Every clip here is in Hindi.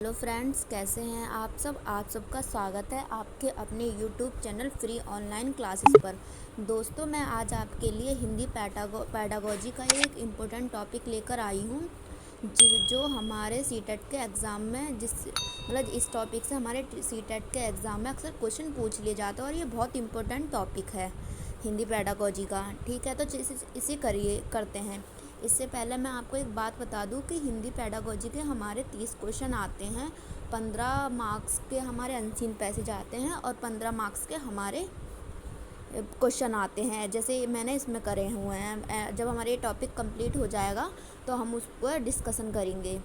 हेलो फ्रेंड्स, कैसे हैं आप सबका स्वागत है आपके अपने YouTube channel free online classes पर। दोस्तों, मैं आज आपके लिए हिंदी पैडागोजी का एक इम्पोर्टेंट टॉपिक लेकर आई हूँ, जो हमारे सीटेट के एग्ज़ाम में इस टॉपिक से हमारे सीटेट के एग्ज़ाम में अक्सर क्वेश्चन पूछ लिए जाते हैं और ये बहुत इम्पोर्टेंट टॉपिक है हिंदी पैडागोजी का। ठीक है, तो इसे करते हैं। इससे पहले मैं आपको एक बात बता दूं कि हिंदी पैडागोजी के हमारे 30 क्वेश्चन आते हैं। 15 मार्क्स के हमारे अनसीन पैसेज आते हैं और 15 मार्क्स के हमारे क्वेश्चन आते हैं, जैसे मैंने इसमें करे हुए हैं। जब हमारे ये टॉपिक कंप्लीट हो जाएगा तो हम उस पर डिस्कशन करेंगे।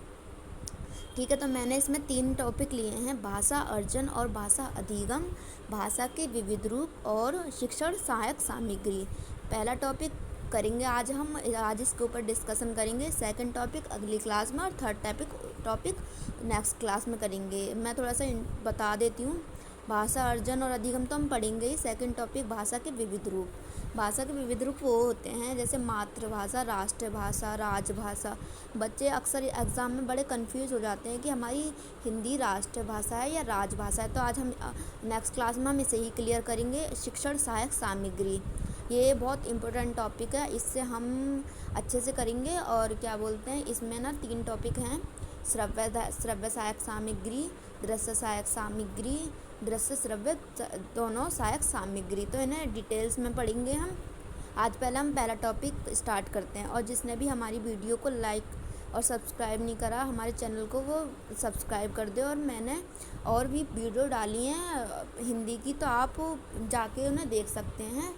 ठीक है, तो मैंने इसमें 3 टॉपिक लिए हैं: भाषा अर्जन और भाषा अधिगम, भाषा के विविध रूप और शिक्षण सहायक सामग्री। पहला टॉपिक करेंगे आज इसके ऊपर डिस्कशन करेंगे। सेकंड टॉपिक अगली क्लास में और थर्ड टॉपिक नेक्स्ट क्लास में करेंगे। मैं थोड़ा सा बता देती हूँ। भाषा अर्जन और अधिगम तो हम पढ़ेंगे ही। सेकंड टॉपिक भाषा के विविध रूप। भाषा के विविध रूप वो होते हैं जैसे मातृभाषा, राष्ट्रभाषा, राजभाषा। बच्चे अक्सर एग्ज़ाम में बड़े कंफ्यूज हो जाते हैं कि हमारी हिंदी राष्ट्रभाषा है या राजभाषा है। तो आज हम नेक्स्ट क्लास में हम इसे ही क्लियर करेंगे। शिक्षण सहायक सामग्री, ये बहुत इम्पोर्टेंट टॉपिक है, इससे हम अच्छे से करेंगे। और क्या बोलते हैं, इसमें ना 3 टॉपिक हैं: श्रव्य सहायक सामग्री, दृश्य सहायक सामग्री, दृश्य श्रव्य दोनों सहायक सामग्री। तो इन्हें डिटेल्स में पढ़ेंगे हम। आज पहला टॉपिक स्टार्ट करते हैं। और जिसने भी हमारी वीडियो को लाइक और सब्सक्राइब नहीं करा हमारे चैनल को, वो सब्सक्राइब कर दे। और मैंने और भी वीडियो डाली हैं हिंदी की, तो आप जाके उन्हें देख सकते हैं।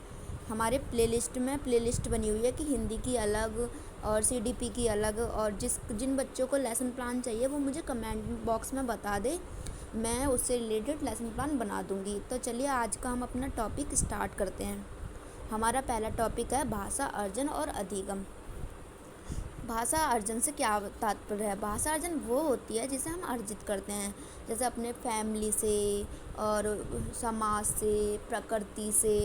हमारे प्लेलिस्ट बनी हुई है कि हिंदी की अलग और सीडीपी की अलग। और जिन बच्चों को लेसन प्लान चाहिए वो मुझे कमेंट बॉक्स में बता दे, मैं उससे रिलेटेड लेसन प्लान बना दूंगी। तो चलिए आज का हम अपना टॉपिक स्टार्ट करते हैं। हमारा पहला टॉपिक है भाषा अर्जन और अधिगम। भाषा अर्जन से क्या तात्पर्य है? भाषा अर्जन वो होती है जिसे हम अर्जित करते हैं, जैसे अपने फैमिली से और समाज से, प्रकृति से।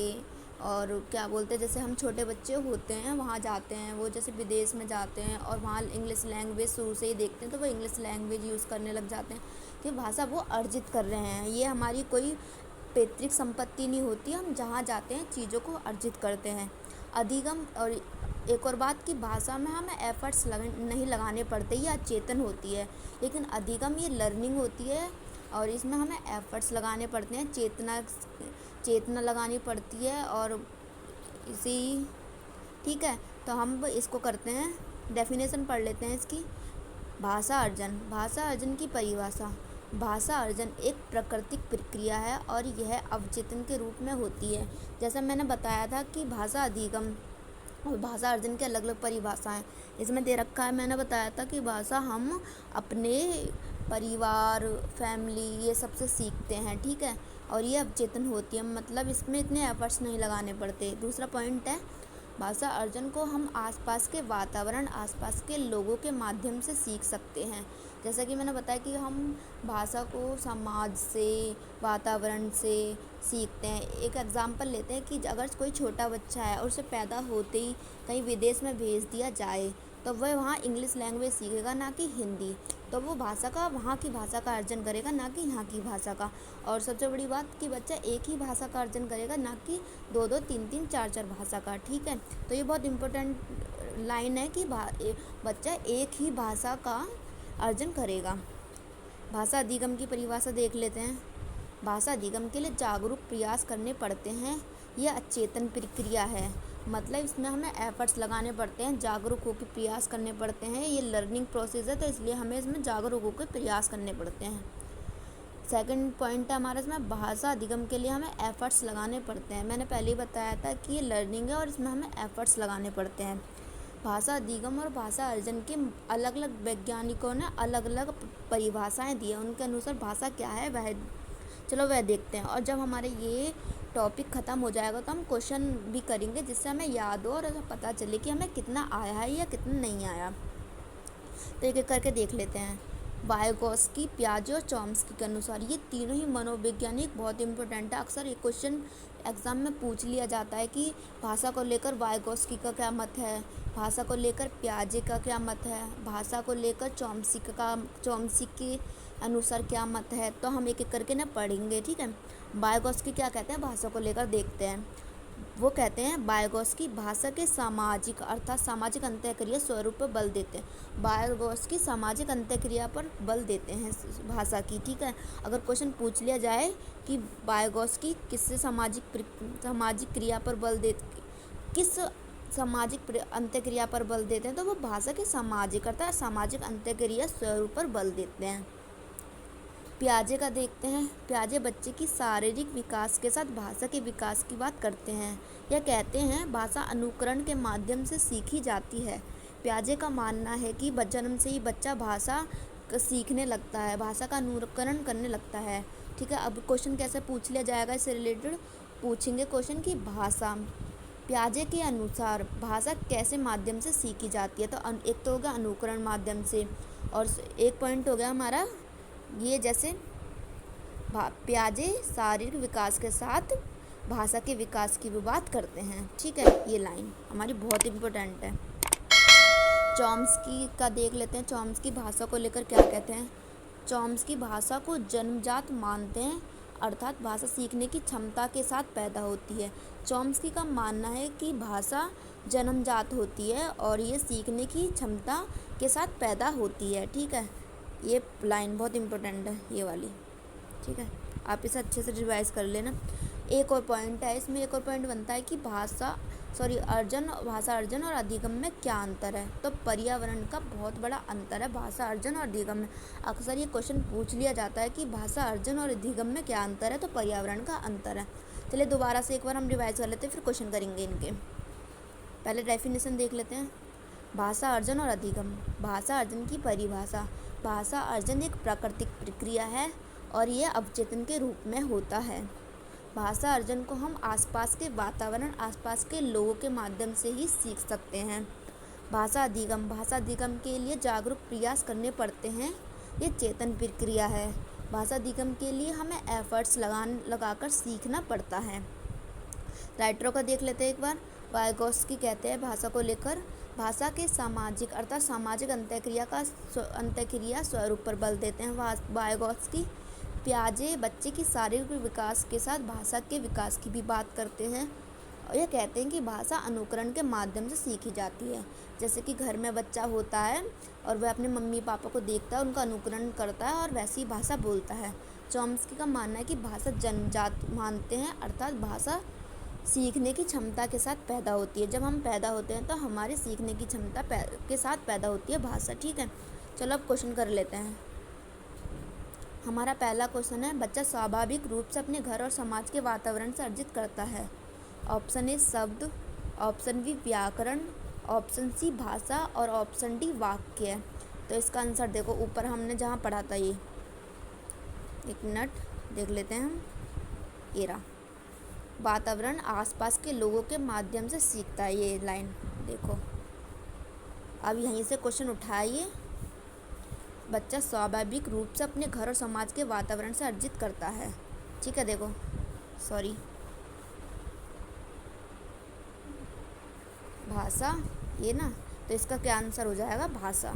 और क्या बोलते हैं, जैसे हम छोटे बच्चे होते हैं वहाँ जाते हैं, वो जैसे विदेश में जाते हैं और वहाँ इंग्लिश लैंग्वेज शुरू से ही देखते हैं, तो वो इंग्लिश लैंग्वेज यूज़ करने लग जाते हैं कि भाषा वो अर्जित कर रहे हैं। ये हमारी कोई पैतृक संपत्ति नहीं होती, हम जहाँ जाते हैं चीज़ों को अर्जित करते हैं। अधिगम, और एक और बात कि भाषा में हमें एफर्ट्स नहीं लगाने पड़ते, ये अचेतन होती है। लेकिन अधिगम ये लर्निंग होती है और इसमें हमें एफर्ट्स लगाने पड़ते हैं, चेतना लगानी पड़ती है। और ठीक है, तो हम इसको करते हैं, डेफिनेशन पढ़ लेते हैं इसकी। भाषा अर्जन की परिभाषा: भाषा अर्जन एक प्राकृतिक प्रक्रिया है और यह अवचेतन के रूप में होती है। जैसा मैंने बताया था कि भाषा अधिगम और भाषा अर्जन की अलग अलग परिभाषाएं इसमें दे रखा है। मैंने बताया था कि भाषा हम अपने परिवार, फैमिली, ये सबसे सीखते हैं। ठीक है, और ये अवचेतन होती है, मतलब इसमें इतने एफर्ट्स नहीं लगाने पड़ते। दूसरा पॉइंट है, भाषा अर्जन को हम आसपास के वातावरण, आसपास के लोगों के माध्यम से सीख सकते हैं। जैसा कि मैंने बताया कि हम भाषा को समाज से, वातावरण से सीखते हैं। एक एग्जांपल लेते हैं कि अगर कोई छोटा बच्चा है और उसे पैदा होते ही कहीं विदेश में भेज दिया जाए, तो वह वहाँ इंग्लिश लैंग्वेज सीखेगा, ना कि हिंदी। तो वो वहाँ की भाषा का अर्जन करेगा, ना कि यहाँ की भाषा का। और सबसे बड़ी बात कि बच्चा एक ही भाषा का अर्जन करेगा, ना कि 2-2, 3-3, 4-4 भाषा का। ठीक है, तो ये बहुत इम्पोर्टेंट लाइन है कि बच्चा एक ही भाषा का अर्जन करेगा। भाषा अधिगम की परिभाषा देख लेते हैं। भाषा अधिगम के लिए जागरूक प्रयास करने पड़ते हैं। यह अचेतन प्रक्रिया है, मतलब इसमें हमें एफर्ट्स लगाने पड़ते हैं, जागरूक होकर प्रयास करने पड़ते हैं। ये लर्निंग प्रोसेस है, तो इसलिए हमें इसमें जागरूक होकर प्रयास करने पड़ते हैं। सेकंड पॉइंट है हमारा इसमें, भाषा अधिगम के लिए हमें एफर्ट्स लगाने पड़ते हैं। मैंने पहले ही बताया था कि ये लर्निंग है और इसमें हमें एफर्ट्स लगाने पड़ते हैं। भाषा अधिगम और भाषा अर्जन के अलग अलग वैज्ञानिकों ने अलग अलग परिभाषाएं दी हैं। उनके अनुसार भाषा क्या है वह देखते हैं। और जब हमारे ये टॉपिक ख़त्म हो जाएगा तो हम क्वेश्चन भी करेंगे, जिससे हमें याद हो और पता चले कि हमें कितना आया है या कितना नहीं आया। तो एक एक करके देख लेते हैं। वाइगोत्स्की, पियाजे और चॉम्स्की के अनुसार ये तीनों ही मनोवैज्ञानिक बहुत इंपॉर्टेंट है। अक्सर एक क्वेश्चन एग्ज़ाम में पूछ लिया जाता है कि भाषा को लेकर वाइगोत्स्की का क्या मत है, भाषा को लेकर पियाजे का क्या मत है, भाषा को लेकर चॉम्स्की अनुसार क्या मत है, तो हम एक एक करके ना पढ़ेंगे, ठीक है। वाइगोत्स्की क्या कहते हैं भाषा को लेकर, देखते हैं। वो कहते हैं वाइगोत्स्की भाषा के सामाजिक अर्थात सामाजिक अंतःक्रिया स्वरूप पर बल देते हैं। वाइगोत्स्की सामाजिक अंतःक्रिया पर बल देते हैं भाषा की, ठीक है। अगर क्वेश्चन पूछ लिया जाए कि वाइगोत्स्की किससे सामाजिक क्रिया पर बल देते, किस सामाजिक अंतःक्रिया पर बल देते हैं, तो वो भाषा के सामाजिक अर्थात सामाजिक अंतःक्रिया स्वरूप पर बल देते हैं। पियाजे का देखते हैं। पियाजे बच्चे की शारीरिक विकास के साथ भाषा के विकास की बात करते हैं। यह कहते हैं भाषा अनुकरण के माध्यम से सीखी जाती है। पियाजे का मानना है कि जन्म से ही बच्चा भाषा सीखने लगता है, भाषा का अनुकरण करने लगता है, ठीक है। अब क्वेश्चन कैसे पूछ लिया जाएगा, इससे रिलेटेड पूछेंगे क्वेश्चन की भाषा। पियाजे के अनुसार भाषा कैसे माध्यम से सीखी जाती है, तो एक तो हो गया अनुकरण माध्यम से, और एक पॉइंट हो गया हमारा ये जैसे पियाजे शारीरिक विकास के साथ भाषा के विकास की भी बात करते हैं, ठीक है। ये लाइन हमारी बहुत इम्पोर्टेंट है। चॉम्स्की का देख लेते हैं, चॉम्स्की भाषा को लेकर क्या कहते हैं। चॉम्स्की भाषा को जन्मजात मानते हैं, अर्थात भाषा सीखने की क्षमता के साथ पैदा होती है। चॉम्स्की का मानना है कि भाषा जन्मजात होती है और ये सीखने की क्षमता के साथ पैदा होती है, ठीक है। ये लाइन बहुत इम्पोर्टेंट है ये वाली, ठीक है। आप इसे अच्छे से रिवाइज कर लेना। एक और पॉइंट है इसमें, एक और पॉइंट बनता है कि भाषा अर्जन और अधिगम में क्या अंतर है, तो पर्यावरण का बहुत बड़ा अंतर है भाषा अर्जन और अधिगम में। अक्सर ये क्वेश्चन पूछ लिया जाता है कि भाषा अर्जन और अधिगम में क्या अंतर है, तो पर्यावरण का अंतर है। चलिए दोबारा से एक बार हम रिवाइज कर लेते हैं, फिर क्वेश्चन करेंगे इनके। पहले डेफिनेशन देख लेते हैं। भाषा अर्जन और अधिगम। भाषा अर्जन की परिभाषा। भाषा अर्जन एक प्राकृतिक प्रक्रिया है और ये अवचेतन के रूप में होता है। भाषा अर्जन को हम आसपास के वातावरण, आसपास के लोगों के माध्यम से ही सीख सकते हैं। भाषा अधिगम। भाषा अधिगम के लिए जागरूक प्रयास करने पड़ते हैं, ये चेतन प्रक्रिया है। भाषा अधिगम के लिए हमें एफर्ट्स लगाकर सीखना पड़ता है। राइटरों का देख लेते हैं एक बार। वाइगोत्स्की कहते हैं भाषा को लेकर, भाषा के सामाजिक अर्थात सामाजिक अंतःक्रिया स्वरूप पर बल देते हैं वाइगोत्स्की। पियाजे बच्चे की शारीरिक विकास के साथ भाषा के विकास की भी बात करते हैं और यह कहते हैं कि भाषा अनुकरण के माध्यम से सीखी जाती है। जैसे कि घर में बच्चा होता है और वह अपने मम्मी पापा को देखता है, उनका अनुकरण करता है और वैसी भाषा बोलता है। चॉम्स्की का मानना है कि भाषा जन्मजात मानते हैं, अर्थात भाषा सीखने की क्षमता के साथ पैदा होती है। जब हम पैदा होते हैं तो हमारे सीखने की क्षमता के साथ पैदा होती है भाषा, ठीक है। चलो अब क्वेश्चन कर लेते हैं। हमारा पहला क्वेश्चन है, बच्चा स्वाभाविक रूप से अपने घर और समाज के वातावरण से अर्जित करता है। ऑप्शन ए शब्द, ऑप्शन बी व्याकरण, ऑप्शन सी भाषा और ऑप्शन डी वाक्य। तो इसका आंसर देखो ऊपर हमने जहाँ पढ़ा था, ये एक मिनट देख लेते हैं हम। ये रहा, वातावरण आसपास के लोगों के माध्यम से सीखता है, ये लाइन देखो। अब यहीं से क्वेश्चन उठाइए, बच्चा स्वाभाविक रूप से अपने घर और समाज के वातावरण से अर्जित करता है, ठीक है। देखो सॉरी, भाषा ये ना, तो इसका क्या आंसर हो जाएगा, भाषा।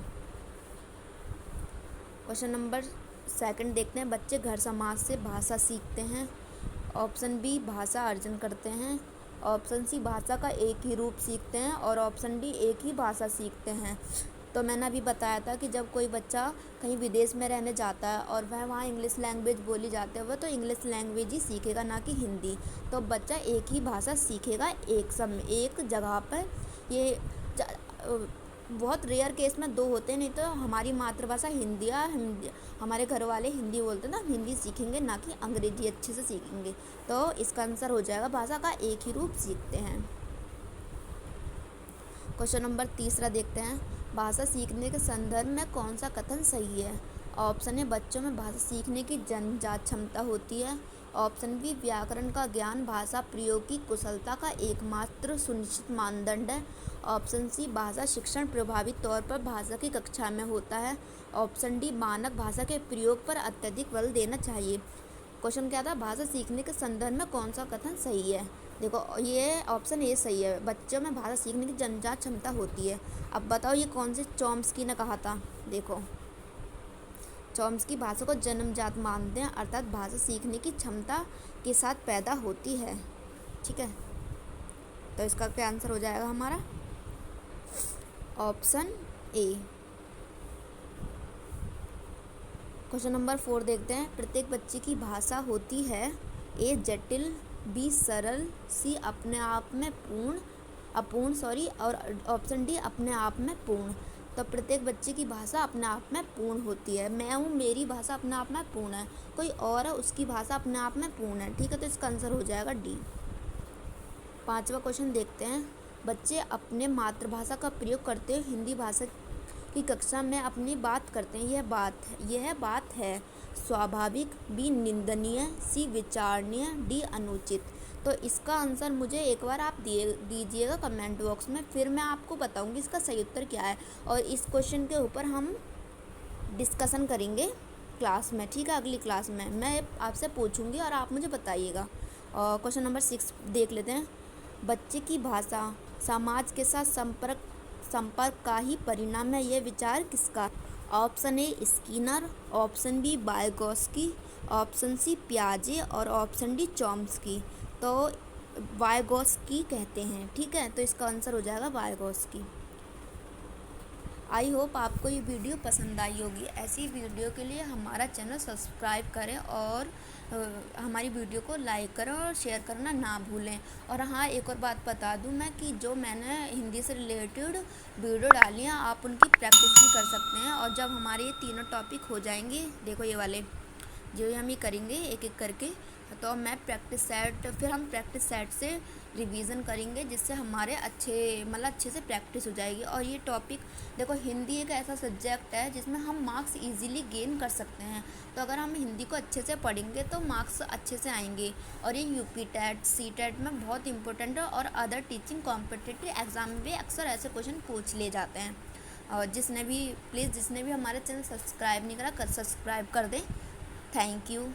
क्वेश्चन नंबर सेकंड देखते हैं, बच्चे घर समाज से भाषा सीखते हैं। ऑप्शन बी भाषा अर्जन करते हैं, ऑप्शन सी भाषा का एक ही रूप सीखते हैं और ऑप्शन डी एक ही भाषा सीखते हैं। तो मैंने अभी बताया था कि जब कोई बच्चा कहीं विदेश में रहने जाता है और वह वहाँ इंग्लिश लैंग्वेज बोली जाती है, वह तो इंग्लिश लैंग्वेज ही सीखेगा, ना कि हिंदी। तो बच्चा एक ही भाषा सीखेगा एक समय एक जगह पर। ये बहुत रेयर केस में दो होते हैं, नहीं तो हमारी मातृभाषा हिंदी हमारे घर वाले हिंदी बोलते हैं ना, हिंदी सीखेंगे ना कि अंग्रेजी अच्छे से सीखेंगे। तो इसका आंसर हो जाएगा भाषा का एक ही रूप सीखते हैं। क्वेश्चन नंबर तीसरा देखते हैं, भाषा सीखने के संदर्भ में कौन सा कथन सही है। ऑप्शन ए बच्चों में भाषा सीखने की जन्मजात क्षमता होती है, ऑप्शन बी व्याकरण का ज्ञान भाषा प्रयोग की कुशलता का एकमात्र सुनिश्चित मानदंड है, ऑप्शन सी भाषा शिक्षण प्रभावी तौर पर भाषा की कक्षा में होता है, ऑप्शन डी मानक भाषा के प्रयोग पर अत्यधिक बल देना चाहिए। क्वेश्चन क्या था, भाषा सीखने के संदर्भ में कौन सा कथन सही है। देखो ये ऑप्शन ए सही है, बच्चों में भाषा सीखने की जन्मजात क्षमता होती है। अब बताओ ये कौन से चॉम्स्की ने कहा था। देखो चॉम्स्की भाषा को जन्मजात मानते हैं, अर्थात भाषा सीखने की क्षमता के साथ पैदा होती है। ठीक है, तो इसका क्या आंसर हो जाएगा हमारा? Option A. क्वेश्चन नंबर 4 देखते हैं। प्रत्येक बच्चे की भाषा होती है ए जटिल, बी सरल, सी अपने आप में अपूर्ण और ऑप्शन डी अपने आप में पूर्ण। तो प्रत्येक बच्चे की भाषा अपने आप में पूर्ण होती है। मैं हूँ, मेरी भाषा अपने आप में पूर्ण है। कोई और है, उसकी भाषा अपने आप में पूर्ण है। ठीक है, तो इसका आंसर हो जाएगा डी। 5वां क्वेश्चन देखते हैं। बच्चे अपने मातृभाषा का प्रयोग करते हुए हिंदी भाषा की कक्षा में अपनी बात करते हैं। यह बात है स्वाभाविक, बी निंदनीय, सी विचारणीय, डी अनुचित। तो इसका आंसर मुझे एक बार आप दीजिएगा कमेंट बॉक्स में, फिर मैं आपको बताऊंगी इसका सही उत्तर क्या है। और इस क्वेश्चन के ऊपर हम डिस्कशन करेंगे क्लास में। ठीक है, अगली क्लास में मैं आपसे पूछूंगी और आप मुझे बताइएगा। और क्वेश्चन नंबर 6 देख लेते हैं। बच्चे की भाषा समाज के साथ संपर्क का ही परिणाम है, यह विचार किसका? Option A Skinner, option B Vygotsky, option C पियाजे और ऑप्शन डी चॉम्स्की। तो वाइगोत्स्की कहते हैं। ठीक है, तो इसका आंसर हो जाएगा वाइगोत्स्की। आई होप आपको ये वीडियो पसंद आई होगी। ऐसी वीडियो के लिए हमारा चैनल सब्सक्राइब करें और हमारी वीडियो को लाइक करें और शेयर करना ना भूलें। और हाँ, एक और बात बता दूं मैं कि जो मैंने हिंदी से रिलेटेड वीडियो डाली हैं, आप उनकी प्रैक्टिस भी कर सकते हैं। और जब हमारे ये तीनों टॉपिक हो जाएंगे, देखो ये वाले जो हम ये करेंगे एक एक करके, तो हम प्रैक्टिस सेट से रिवीजन करेंगे, जिससे हमारे अच्छे से प्रैक्टिस हो जाएगी। और ये टॉपिक देखो, हिंदी एक ऐसा सब्जेक्ट है जिसमें हम मार्क्स इजीली गेन कर सकते हैं। तो अगर हम हिंदी को अच्छे से पढ़ेंगे तो मार्क्स अच्छे से आएंगे। और ये यूपी टेट, सी टेट में बहुत इंपॉर्टेंट है। और अदर टीचिंग कॉम्पिटिटिव एग्जाम में भी अक्सर ऐसे क्वेश्चन पूछ लिए जाते हैं। और जिसने भी हमारे चैनल सब्सक्राइब नहीं करा, सब्सक्राइब कर दें। Thank you.